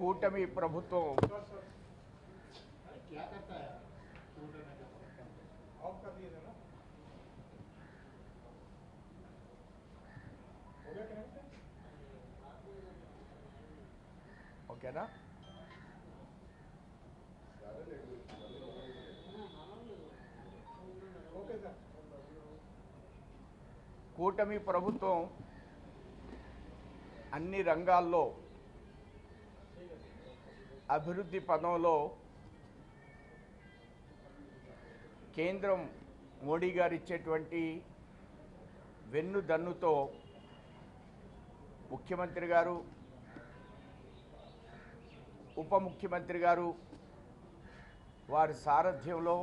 కూటమి ప్రభుత్వం ఓకేనా కూటమి ప్రభుత్వం అన్ని రంగాల్లో అభివృద్ధి పదంలో కేంద్రం మోడీ గారు ఇచ్చేటువంటి వెన్నుదన్నుతో ముఖ్యమంత్రి గారు ఉప ముఖ్యమంత్రి గారు వారి సారథ్యంలో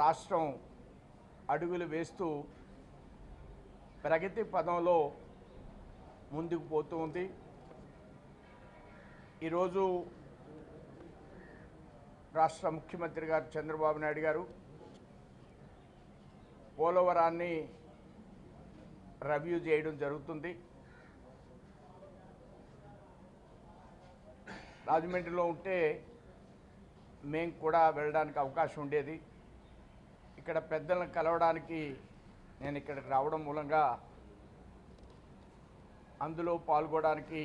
రాష్ట్రం అడుగులు వేస్తూ ప్రగతి పదంలో ముందుకు పోతూ ఉంది. ఈరోజు రాష్ట్ర ముఖ్యమంత్రి గారు చంద్రబాబు నాయుడు గారు పోలవరాన్ని రివ్యూ చేయడం జరుగుతుంది. రాజమండ్రిలో ఉంటే మేము కూడా వెళ్ళడానికి అవకాశం ఉండేది. ఇక్కడ పెద్దలను కలవడానికి నేను ఇక్కడికి రావడం మూలంగా అందులో పాల్గొనడానికి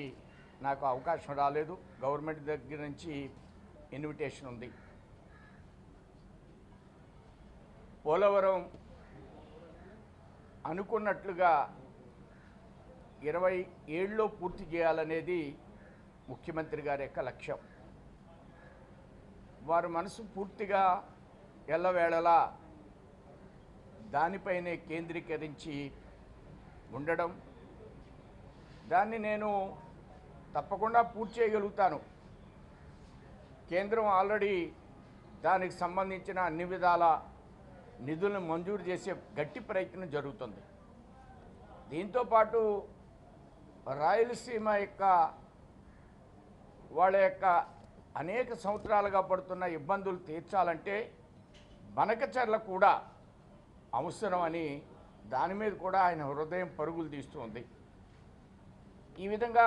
నాకు అవకాశం రాలేదు. గవర్నమెంట్ దగ్గర నుంచి ఇన్విటేషన్ ఉంది. పోలవరం అనుకున్నట్లుగా 27లో పూర్తి చేయాలనేది ముఖ్యమంత్రి గారి యొక్క లక్ష్యం. వారి మనసు పూర్తిగా ఎల్లవేళలా దానిపైనే కేంద్రీకరించి ఉండడం, దాన్ని నేను తప్పకుండా పూర్తి చేయగలుగుతాను. కేంద్రం ఆల్రెడీ దానికి సంబంధించిన అన్ని విధాల నిధులను మంజూరు చేసే గట్టి ప్రయత్నం జరుగుతుంది. దీంతోపాటు రాయలసీమ యొక్క వాళ్ళ యొక్క అనేక సంవత్సరాలుగా పడుతున్న ఇబ్బందులు తీర్చాలంటే బనకచర్ల కూడా అవసరం అని దాని మీద కూడా ఆయన హృదయం పరుగులు తీస్తుంది. ఈ విధంగా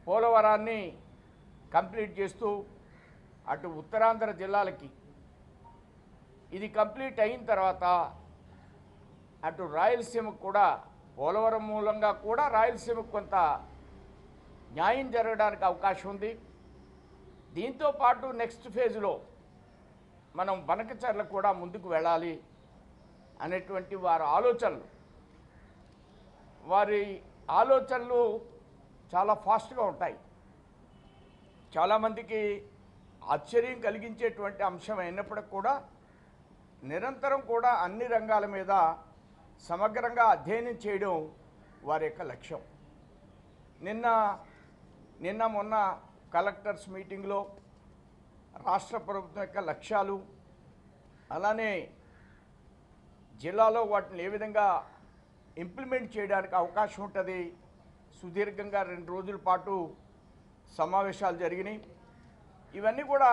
పోలవరాన్ని కంప్లీట్ చేస్తూ అటు ఉత్తరాంధ్ర జిల్లాలకి ఇది కంప్లీట్ అయిన తర్వాత అటు రాయలసీమకు కూడా పోలవరం మూలంగా కూడా రాయలసీమకు కొంత న్యాయం జరగడానికి అవకాశం ఉంది. దీంతోపాటు నెక్స్ట్ ఫేజ్లో మనం బనకచర్ల కూడా ముందుకు వెళ్ళాలి అనేటువంటి వారి ఆలోచనలు చాలా ఫాస్ట్గా ఉంటాయి. చాలామందికి ఆశ్చర్యం కలిగించేటువంటి అంశం అయినప్పటికీ కూడా నిరంతరం కూడా అన్ని రంగాల మీద సమగ్రంగా అధ్యయనం చేయడం వారి యొక్క లక్ష్యం. నిన్న మొన్న కలెక్టర్స్ మీటింగ్లో రాష్ట్ర ప్రభుత్వం యొక్క లక్ష్యాలు, అలానే జిల్లాలో వాటిని ఏ విధంగా ఇంప్లిమెంట్ చేయడానికి అవకాశం ఉంటుంది, సుదీర్ఘంగా 2 రోజుల పాటు సమావేశాలు జరిగినాయి. ఇవన్నీ కూడా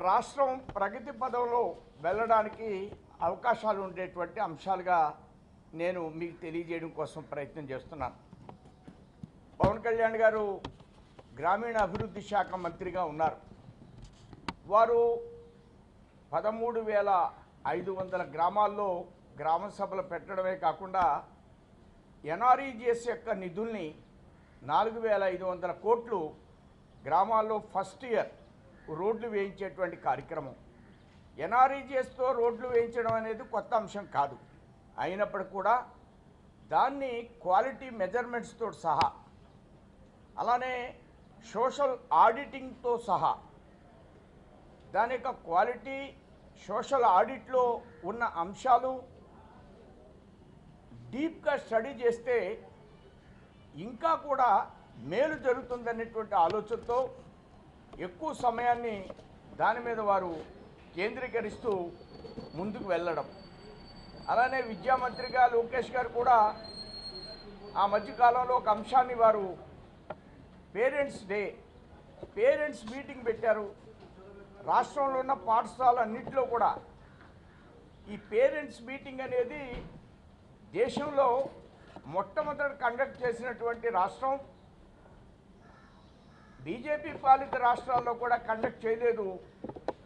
రాష్ట్రం ప్రగతి పదంలో వెళ్ళడానికి అవకాశాలు ఉండేటువంటి అంశాలుగా నేను మీకు తెలియజేయడం కోసం ప్రయత్నం చేస్తున్నాను. పవన్ కళ్యాణ్ గారు గ్రామీణ అభివృద్ధి శాఖ మంత్రిగా ఉన్నారు. వారు 13,500 గ్రామాల్లో గ్రామ సభలు పెట్టడమే కాకుండా ఎన్ఆర్ఈజీఎస్ యొక్క నిధుల్ని 4,500 కోట్లు గ్రామాల్లో ఫస్ట్ ఇయర్ రోడ్లు వేయించేటువంటి కార్యక్రమం. ఎన్ఆర్ఈజీఎస్తో రోడ్లు వేయించడం అనేది కొత్త అంశం కాదు. అయినప్పటికీ కూడా దాన్ని క్వాలిటీ మెజర్మెంట్స్తో సహా, అలానే సోషల్ ఆడిటింగ్తో సహా, దాని యొక్క క్వాలిటీ సోషల్ ఆడిట్లో ఉన్న అంశాలు డీప్గా స్టడీ చేస్తే ఇంకా కూడా మేలు జరుగుతుందనేటువంటి ఆలోచనతో ఎక్కువ సమయాన్ని దాని మీద వారు కేంద్రీకరిస్తూ ముందుకు వెళ్ళడం. అలానే విద్యామంత్రిగా లోకేష్ గారు కూడా ఆ మధ్యకాలంలో ఒక అంశాన్ని వారు పేరెంట్స్ మీటింగ్ పెట్టారు. రాష్ట్రంలో ఉన్న పాఠశాలన్నింటిలో కూడా ఈ పేరెంట్స్ మీటింగ్ అనేది దేశంలో మొట్టమొదటి కండక్ట్ చేసినటువంటి రాష్ట్రం. బీజేపీ పాలిత రాష్ట్రాల్లో కూడా కండక్ట్ చేయలేదు.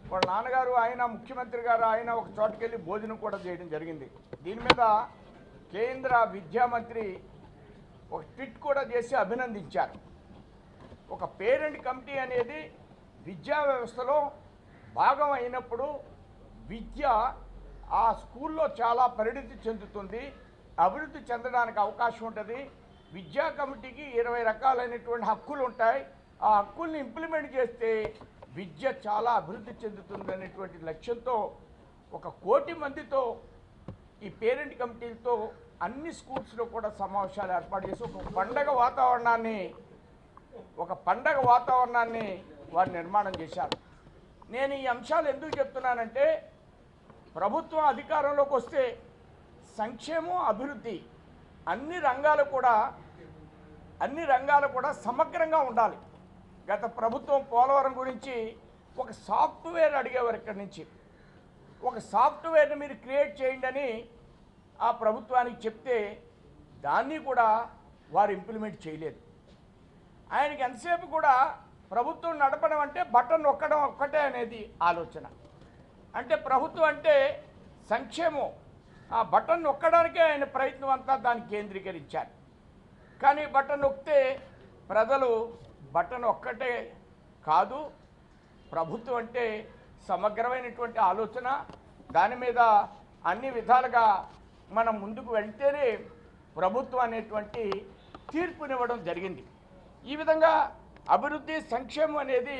వాళ్ళ నాన్నగారు ఆయన ముఖ్యమంత్రి గారు ఆయన ఒక చోటుకెళ్ళి భోజనం కూడా చేయడం జరిగింది. దీని మీద కేంద్ర విద్యా మంత్రి ఒక ట్వీట్ కూడా చేసి అభినందించారు. ఒక పేరెంట్ కమిటీ అనేది విద్యా వ్యవస్థలో భాగం అయినప్పుడు విద్య ఆ స్కూల్లో చాలా పరిణితి చెందుతుంది, అభివృద్ధి చెందడానికి అవకాశం ఉంటుంది. విద్యా కమిటీకి 20 రకాలైనటువంటి హక్కులు ఉంటాయి. ఆ హక్కుల్ని ఇంప్లిమెంట్ చేస్తే విద్య చాలా అభివృద్ధి చెందుతుంది అనేటువంటి లక్ష్యంతో 1 కోటి మందితో ఈ పేరెంట్ కమిటీలతో అన్ని స్కూల్స్లో కూడా సమావేశాలు ఏర్పాటు చేసి ఒక పండగ వాతావరణాన్ని వారు నిర్మాణం చేశారు. నేను ఈ అంశాలు ఎందుకు చెప్తున్నానంటే ప్రభుత్వం అధికారంలోకి వస్తే సంక్షేమం అభివృద్ధి అన్ని రంగాలు కూడా సమగ్రంగా ఉండాలి. గత ప్రభుత్వం పోలవరం గురించి ఒక సాఫ్ట్వేర్ అడిగేవారు. ఇక్కడి నుంచి ఒక సాఫ్ట్వేర్ని మీరు క్రియేట్ చేయండి అని ఆ ప్రభుత్వానికి చెప్తే దాన్ని కూడా వారు ఇంప్లిమెంట్ చేయలేదు. ఆయనకి ఎంతసేపు కూడా ప్రభుత్వం నడపడం అంటే బటన్ నొక్కడం ఒక్కటే అనేది ఆలోచన. అంటే ప్రభుత్వం అంటే సంక్షేమం, ఆ బటన్ నొక్కడానికే ఆయన ప్రయత్నం అంతా దాన్ని కేంద్రీకరించారు. కానీ బటన్ నొక్కితే ప్రజలు బటన్ ఒక్కటే కాదు, ప్రభుత్వం అంటే సమగ్రమైనటువంటి ఆలోచన, దాని మీద అన్ని విధాలుగా మనం ముందుకు వెళ్తేనే ప్రభుత్వం అనేటువంటి తీర్పునివ్వడం జరిగింది. ఈ విధంగా అభివృద్ధి సంక్షేమం అనేది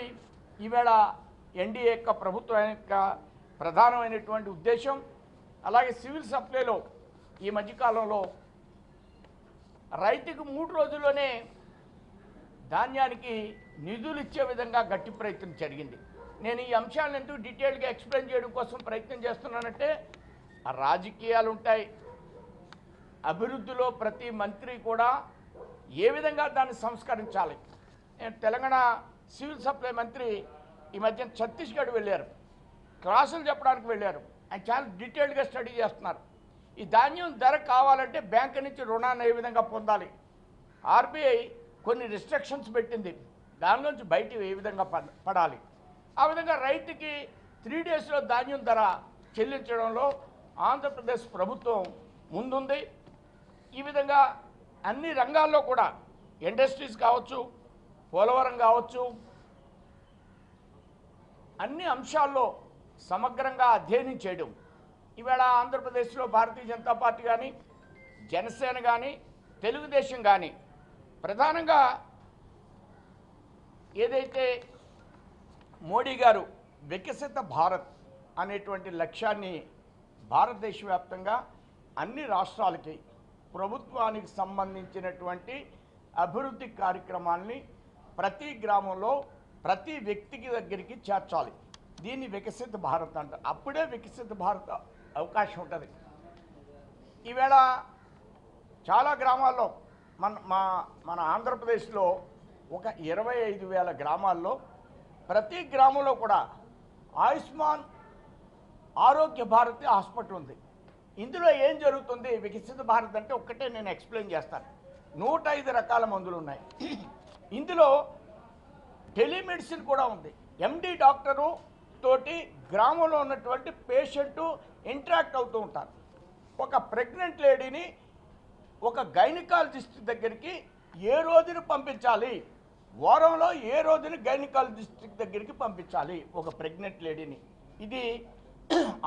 ఈవేళ ఎన్డీఏ యొక్క ప్రభుత్వం యొక్క ప్రధానమైనటువంటి ఉద్దేశం. అలాగే సివిల్ సప్లైలో ఈ మధ్యకాలంలో రైతుకు 3 రోజుల్లోనే ధాన్యానికి నిధులు ఇచ్చే విధంగా గట్టి ప్రయత్నం జరిగింది. నేను ఈ అంశాలను ఎందుకు డీటెయిల్గా ఎక్స్ప్లెయిన్ చేయడం కోసం ప్రయత్నం చేస్తున్నానంటే రాజకీయాలు ఉంటాయి, అభివృద్ధిలో ప్రతి మంత్రి కూడా ఏ విధంగా దాన్ని సంస్కరించాలి. నేను తెలంగాణ సివిల్ సప్లై మంత్రి ఈ మధ్య ఛత్తీస్గఢ్ వెళ్ళారు, క్లాసులు చెప్పడానికి వెళ్ళారు. ఆయన చాలా డీటెయిల్డ్గా స్టడీ చేస్తున్నారు. ఈ ధాన్యం ధర కావాలంటే బ్యాంకు నుంచి రుణాన్ని ఏ విధంగా పొందాలి, ఆర్బీఐ కొన్ని రిస్ట్రిక్షన్స్ పెట్టింది, దానిలోంచి బయట ఏ విధంగా పడాలి, ఆ విధంగా రైతుకి 3 డేస్లో ధాన్యం ధర చెల్లించడంలో ఆంధ్రప్రదేశ్ ప్రభుత్వం ముందుంది. ఈ విధంగా అన్ని రంగాల్లో కూడా ఇండస్ట్రీస్ కావచ్చు, పోలవరం కావచ్చు, అన్ని అంశాల్లో సమగ్రంగా అధ్యయనం చేయడం. ఈవేళ ఆంధ్రప్రదేశ్లో భారతీయ జనతా పార్టీ కానీ, జనసేన కానీ, తెలుగుదేశం కానీ ప్రధానంగా ఏదైతే మోడీ గారు వికసిత భారత్ అనేటువంటి లక్ష్యాన్ని భారతదేశ వ్యాప్తంగా అన్ని రాష్ట్రాలకి ప్రభుత్వానికి సంబంధించినటువంటి అభివృద్ధి కార్యక్రమాల్ని ప్రతి గ్రామంలో ప్రతి వ్యక్తికి దగ్గరికి చేర్చాలి. దీన్ని వికసిత భారత్ అంటారు. అప్పుడే వికసిత భారత్ అవకాశం ఉంటుంది. ఈవేళ చాలా గ్రామాల్లో మన ఆంధ్రప్రదేశ్లో ఒక 25,000 గ్రామాల్లో ప్రతి గ్రామంలో కూడా ఆయుష్మాన్ ఆరోగ్య భారతి హాస్పిటల్ ఉంది. ఇందులో ఏం జరుగుతుంది, వికసిత భారత్ అంటే ఒక్కటే నేను ఎక్స్ప్లెయిన్ చేస్తాను. 105 రకాల మందులు ఉన్నాయి. ఇందులో టెలిమెడిసిన్ కూడా ఉంది. ఎండి డాక్టరు తోటి గ్రామంలో ఉన్నటువంటి పేషెంటు ఇంటరాక్ట్ అవుతూ ఉంటారు. ఒక ప్రెగ్నెంట్ లేడీని ఒక గైనకాలజిస్ట్ దగ్గరికి ఏ రోజున పంపించాలి, వారంలో ఏ రోజున గైనకాలజిస్ట్ దగ్గరికి పంపించాలి ఒక ప్రెగ్నెంట్ లేడీని, ఇది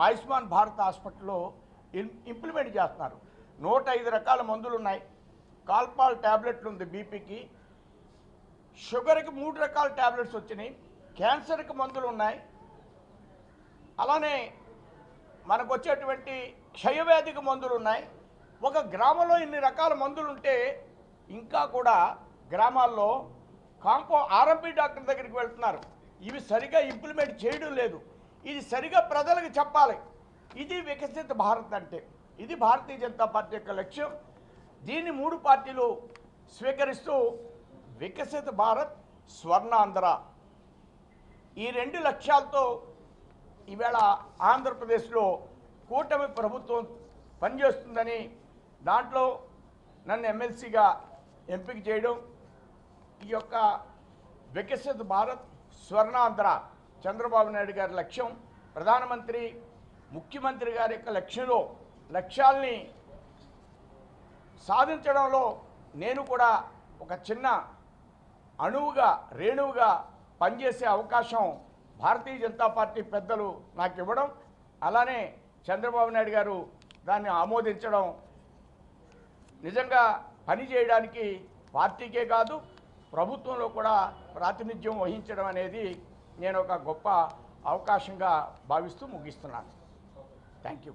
ఆయుష్మాన్ భారత్ హాస్పిటల్లో ఇంప్లిమెంట్ చేస్తున్నారు. 105 రకాల మందులు ఉన్నాయి. కాల్పాల్ ట్యాబ్లెట్లు ఉంది బీపీకి, షుగర్కి 3 రకాల ట్యాబ్లెట్స్ వచ్చినాయి, క్యాన్సర్కి మందులు ఉన్నాయి. అలానే మనకు వచ్చేటువంటి క్షయవ్యాధికి మందులు ఉన్నాయి. ఒక గ్రామంలో ఇన్ని రకాల మందులు ఉంటే ఇంకా కూడా గ్రామాల్లో ఆర్ఎంపీ డాక్టర్ దగ్గరికి వెళ్తున్నారు. ఇవి సరిగా ఇంప్లిమెంట్ చేయడం లేదు. ఇది సరిగా ప్రజలకు చెప్పాలి. ఇది వికసిత భారత్ అంటే. ఇది భారతీయ జనతా పార్టీ యొక్క లక్ష్యం. దీన్ని 3 పార్టీలు స్వీకరిస్తూ వికసిత భారత్, స్వర్ణాంధ్ర ఈ 2 లక్ష్యాలతో ఈవేళ ఆంధ్రప్రదేశ్లో కూటమి ప్రభుత్వం పనిచేస్తుందని, దాంట్లో నన్ను ఎమ్మెల్సీగా ఎంపిక చేయడం, ఈ యొక్క వికసిత్ భారత్ స్వర్ణాంధ్ర చంద్రబాబు నాయుడు గారి లక్ష్యం, ప్రధానమంత్రి ముఖ్యమంత్రి గారి యొక్క లక్ష్యాల్ని సాధించడంలో నేను కూడా ఒక చిన్న అణువుగా రేణువుగా పనిచేసే అవకాశం భారతీయ జనతా పార్టీ పెద్దలు నాకు ఇవ్వడం, అలానే చంద్రబాబు నాయుడు గారు దాన్ని ఆమోదించడం నిజంగా పని చేయడానికి పార్టీకే కాదు ప్రభుత్వంలో కూడా ప్రాతినిధ్యం వహించడం అనేది నేను ఒక గొప్ప అవకాశంగా భావిస్తూ ముగిస్తున్నాను. Thank you.